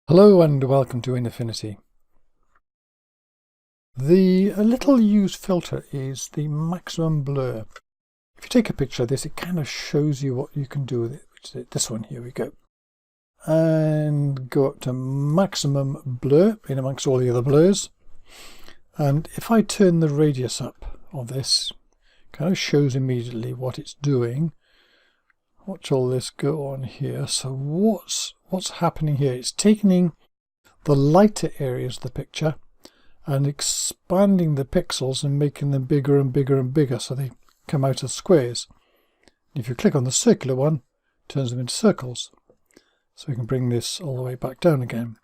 Hello and welcome to Affinity. The little used filter is the maximum blur. If you take a picture of this, it kind of shows you what you can do with it, which is this one. Here we go. And go up to maximum blur in amongst all the other blurs. And if I turn the radius up on this, it kind of shows immediately what it's doing. Watch all this go on here. So what's happening here? It's taking the lighter areas of the picture and expanding the pixels and making them bigger and bigger and bigger so they come out as squares. If you click on the circular one, it turns them into circles. So we can bring this all the way back down again.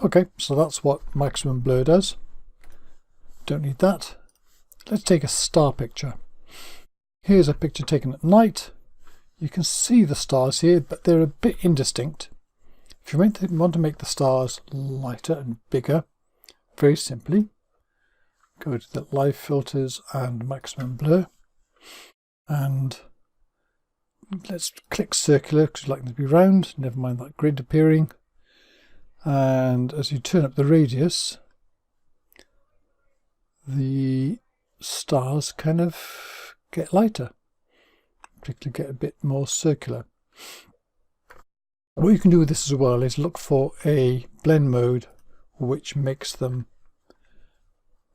Okay, so that's what maximum blur does. Don't need that. Let's take a star picture. Here's a picture taken at night. You can see the stars here, but they're a bit indistinct. If you want to make the stars lighter and bigger, very simply, go to the live filters and maximum blur, and let's click circular because we'd like them to be round, never mind that grid appearing. And as you turn up the radius, the stars kind of get lighter, particularly get a bit more circular. What you can do with this as well is look for a blend mode which makes them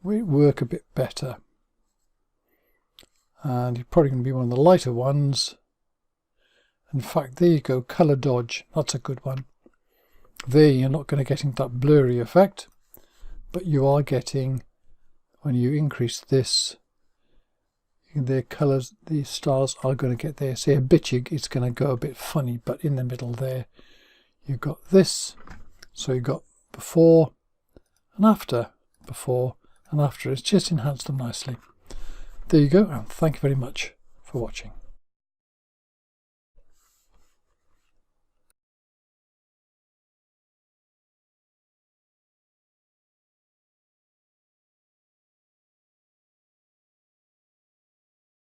work a bit better. And you're probably going to be one of the lighter ones. In fact, there you go, color dodge. That's a good one. There you're not going to get into that blurry effect, but you are getting, when you increase this, their colors, these stars are going to get there. Say a bit, it's going to go a bit funny, but in the middle there you've got this. So you've got before and after, before and after. It's just enhanced them nicely. There you go, and thank you very much for watching.